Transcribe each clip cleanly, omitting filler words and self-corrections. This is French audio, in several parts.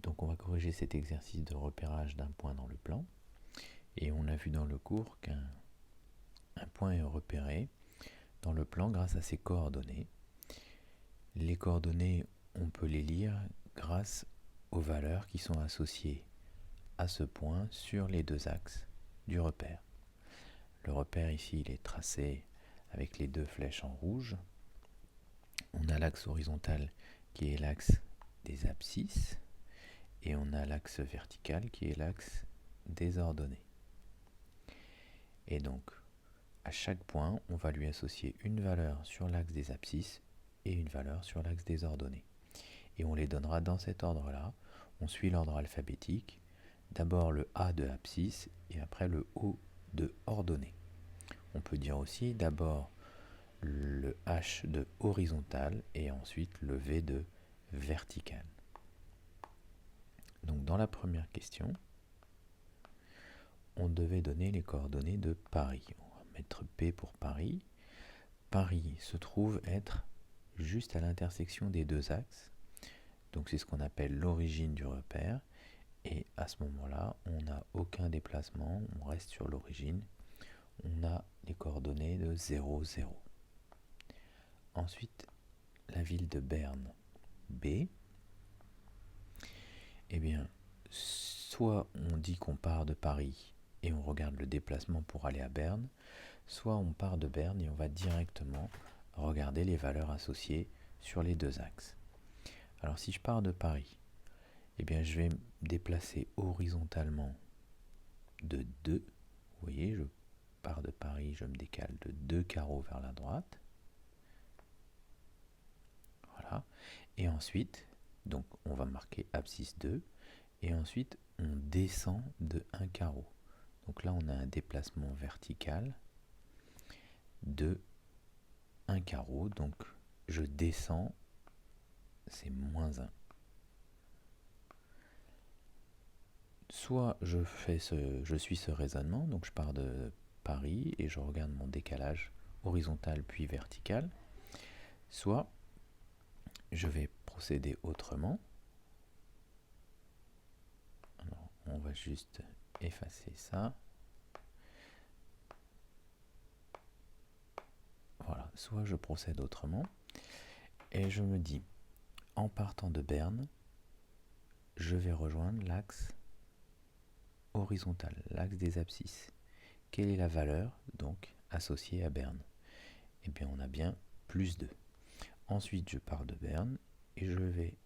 Donc on va corriger cet exercice de repérage d'un point dans le plan. Et on a vu dans le cours qu'un point est repéré dans le plan grâce à ses coordonnées. Les coordonnées, on peut les lire grâce aux valeurs qui sont associées à ce point sur les deux axes du repère. Le repère ici, il est tracé avec les deux flèches en rouge. On a l'axe horizontal qui est l'axe des abscisses et on a l'axe vertical qui est l'axe des ordonnées. Et donc, à chaque point, on va lui associer une valeur sur l'axe des abscisses et une valeur sur l'axe des ordonnées. Et on les donnera dans cet ordre-là. On suit l'ordre alphabétique. D'abord le A de abscisse et après le O de ordonnée. On peut dire aussi d'abord le H de horizontal et ensuite le V de vertical. Donc dans la première question, on devait donner les coordonnées de Paris. On va mettre P pour Paris. Paris se trouve être juste à l'intersection des deux axes. Donc c'est ce qu'on appelle l'origine du repère. Et à ce moment-là, on n'a aucun déplacement, on reste sur l'origine. On a les coordonnées de 0, 0. Ensuite, la ville de Berne, B. Eh bien, soit on dit qu'on part de Paris et on regarde le déplacement pour aller à Berne, soit on part de Berne et on va directement regarder les valeurs associées sur les deux axes. Alors si je pars de Paris, eh bien je vais me déplacer horizontalement de 2. Vous voyez, je pars de Paris, je me décale de 2 carreaux vers la droite. Voilà. Et ensuite, donc on va marquer abscisse 2. Et ensuite, on descend de 1 carreau. Donc là, on a un déplacement vertical de 1 carreau. Donc je descends, c'est moins 1. Soit je suis ce raisonnement, donc je pars de Paris et je regarde mon décalage horizontal puis vertical. Soit je vais procéder autrement. Alors, on va juste effacer ça. Voilà, soit je procède autrement et je me dis, en partant de Berne, je vais rejoindre l'axe horizontal, l'axe des abscisses. Quelle est la valeur donc associée à Berne? Eh bien, on a bien plus 2. Ensuite, je pars de Berne et je vais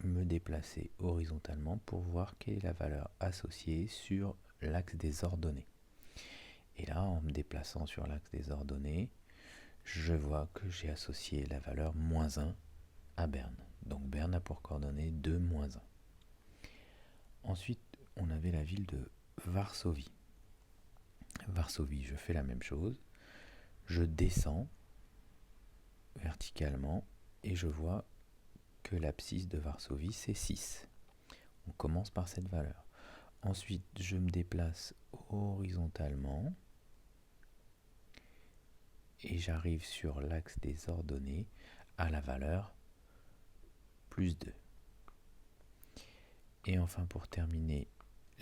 me déplacer horizontalement pour voir quelle est la valeur associée sur l'axe des ordonnées. Et là, en me déplaçant sur l'axe des ordonnées, je vois que j'ai associé la valeur moins 1 à Berne. Donc Berne a pour coordonnée 2, moins 1. Ensuite, on avait la ville de Varsovie. Varsovie, je fais la même chose. Je descends verticalement et je vois que l'abscisse de Varsovie, c'est 6. On commence par cette valeur. Ensuite, je me déplace horizontalement et j'arrive sur l'axe des ordonnées à la valeur plus 2. Et enfin, pour terminer,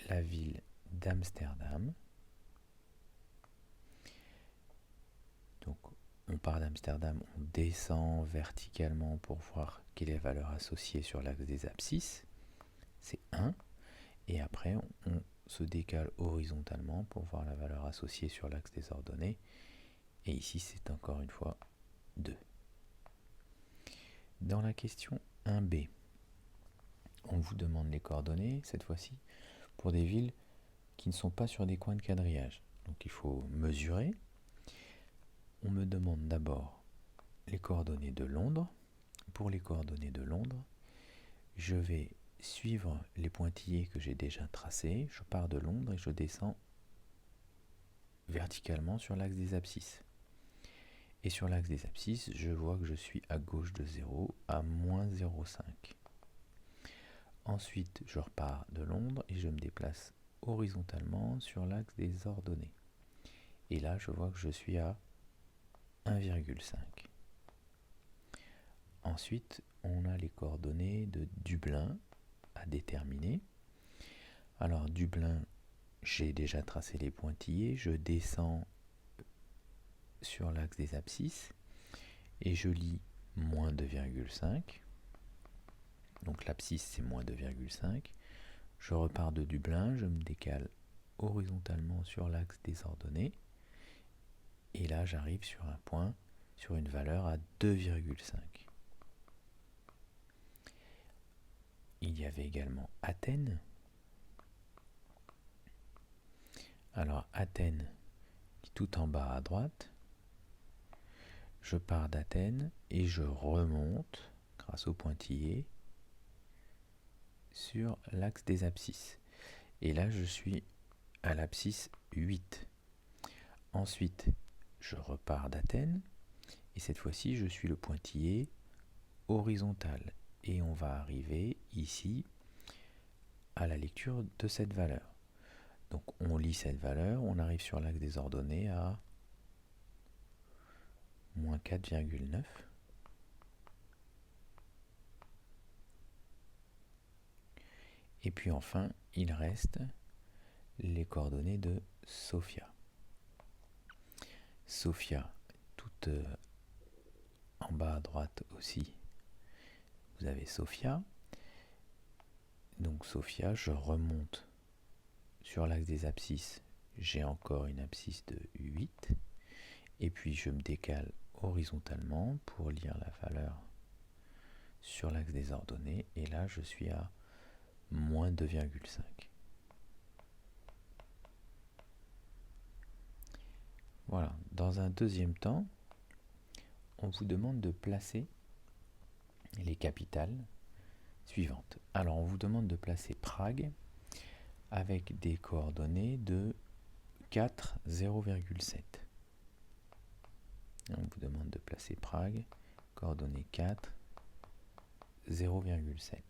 la ville d'Amsterdam. Donc, on part d'Amsterdam, on descend verticalement pour voir quelle est la valeur associée sur l'axe des abscisses. C'est 1. Et après, on se décale horizontalement pour voir la valeur associée sur l'axe des ordonnées. Et ici, c'est encore une fois 2. Dans la question 1b, on vous demande les coordonnées, cette fois-ci, pour des villes qui ne sont pas sur des coins de quadrillage. Donc il faut mesurer. On me demande d'abord les coordonnées de Londres. Pour les coordonnées de Londres, je vais suivre les pointillés que j'ai déjà tracés. Je pars de Londres et je descends verticalement sur l'axe des abscisses. Et sur l'axe des abscisses, je vois que je suis à gauche de 0 à moins 0,5. Ensuite, je repars de Londres et je me déplace horizontalement sur l'axe des ordonnées. Et là, je vois que je suis à 1,5. Ensuite, on a les coordonnées de Dublin. déterminer. Alors Dublin, j'ai déjà tracé les pointillés, je descends sur l'axe des abscisses et je lis moins 2,5. Donc l'abscisse c'est moins 2,5. Je repars de Dublin, je me décale horizontalement sur l'axe des ordonnées et là j'arrive sur un point, sur une valeur à 2,5. Il y avait également Athènes. Alors Athènes, tout en bas à droite, je pars d'Athènes et je remonte, grâce au pointillé, sur l'axe des abscisses. Et là, je suis à l'abscisse 8. Ensuite, je repars d'Athènes et cette fois-ci, je suis le pointillé horizontal. Et on va arriver ici à la lecture de cette valeur. Donc on lit cette valeur, on arrive sur l'axe des ordonnées à moins 4,9. Et puis enfin, il reste les coordonnées de Sofia. Sofia, tout en bas à droite aussi, vous avez Sofia. Donc Sofia, je remonte sur l'axe des abscisses, j'ai encore une abscisse de 8. Et puis je me décale horizontalement pour lire la valeur sur l'axe des ordonnées. Et là, je suis à moins 2,5. Voilà. Dans un deuxième temps, on vous demande de placer les capitales suivantes. Alors, on vous demande de placer Prague avec des coordonnées de 4, 0,7. On vous demande de placer Prague, coordonnées 4, 0,7.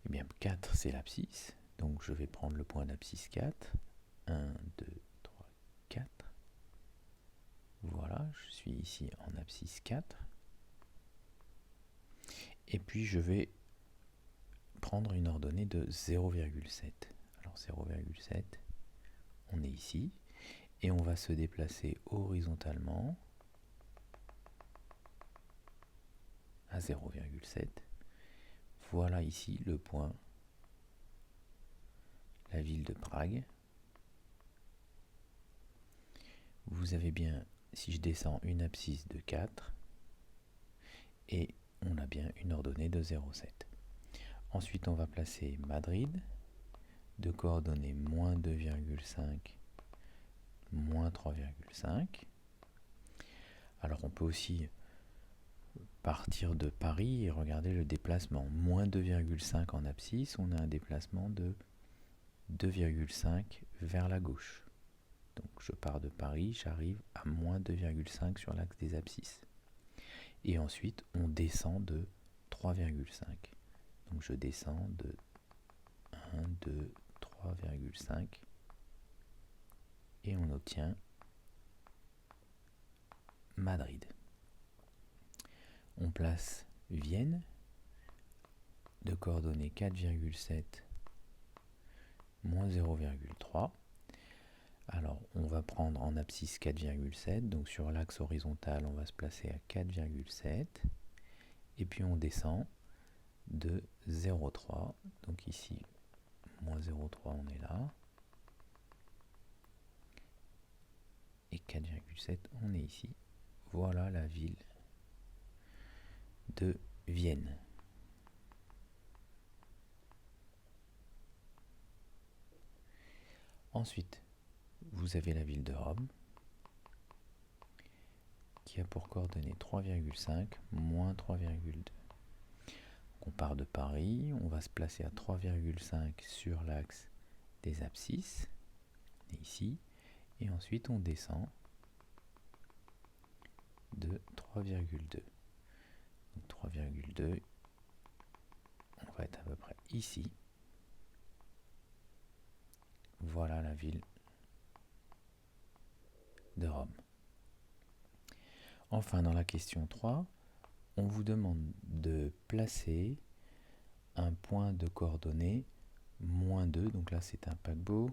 Eh bien, 4, c'est l'abscisse. Donc, je vais prendre le point d'abscisse 4. 1, 2, 3, 4. Voilà, je suis ici en abscisse 4. Et puis, je vais prendre une ordonnée de 0,7. Alors, 0,7, on est ici. Et on va se déplacer horizontalement à 0,7. Voilà ici le point, la ville de Prague. Vous avez bien, si je descends, une abscisse de 4 et on a bien une ordonnée de 0,7. Ensuite, on va placer Madrid, de coordonnées moins 2,5, moins 3,5. Alors on peut aussi partir de Paris et regarder le déplacement. Moins 2,5 en abscisse, on a un déplacement de 2,5 vers la gauche. Donc je pars de Paris, j'arrive à moins 2,5 sur l'axe des abscisses. Et ensuite, on descend de 3,5. Donc je descends de 1, 2, 3,5. Et on obtient Madrid. On place Vienne, de coordonnées 4,7, moins 0,3. Alors, on va prendre en abscisse 4,7. Donc, sur l'axe horizontal, on va se placer à 4,7. Et puis, on descend de 0,3. Donc, ici, moins 0,3, on est là. Et 4,7, on est ici. Voilà la ville de Vienne. Ensuite, vous avez la ville de Rome qui a pour coordonnées 3,5 moins 3,2. On part de Paris, on va se placer à 3,5 sur l'axe des abscisses, ici, et ensuite on descend de 3,2. 3,2, on va être à peu près ici. Voilà la ville de Rome. Enfin, dans la question 3, on vous demande de placer un point de coordonnées -2, donc là c'est un paquebot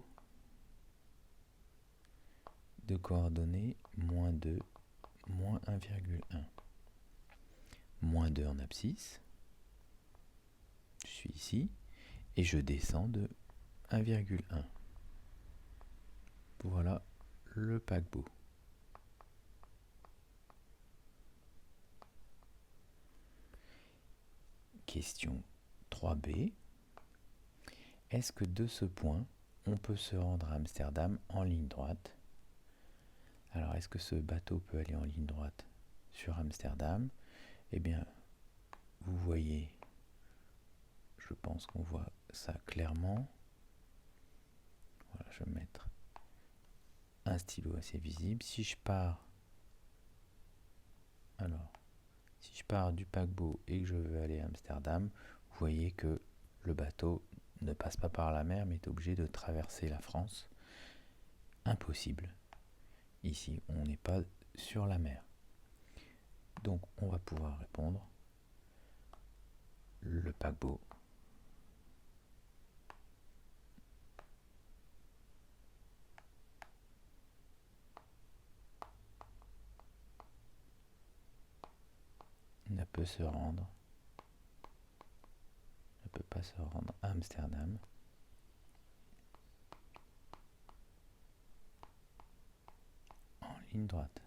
de coordonnées -2, -1,1. -2 en abscisse, je suis ici, et je descends de 1,1. Voilà le paquebot. Question 3b. Est-ce que de ce point, on peut se rendre à Amsterdam en ligne droite? Alors, est-ce que ce bateau peut aller en ligne droite sur Amsterdam? Eh bien, vous voyez, je pense qu'on voit ça clairement. Voilà, je vais mettre un stylo assez visible. Si je pars du paquebot et que je veux aller à Amsterdam, vous voyez que le bateau ne passe pas par la mer, mais est obligé de traverser la France. Impossible. Ici, on n'est pas sur la mer. Donc, on va pouvoir répondre le paquebot ne peut pas se rendre à Amsterdam en ligne droite.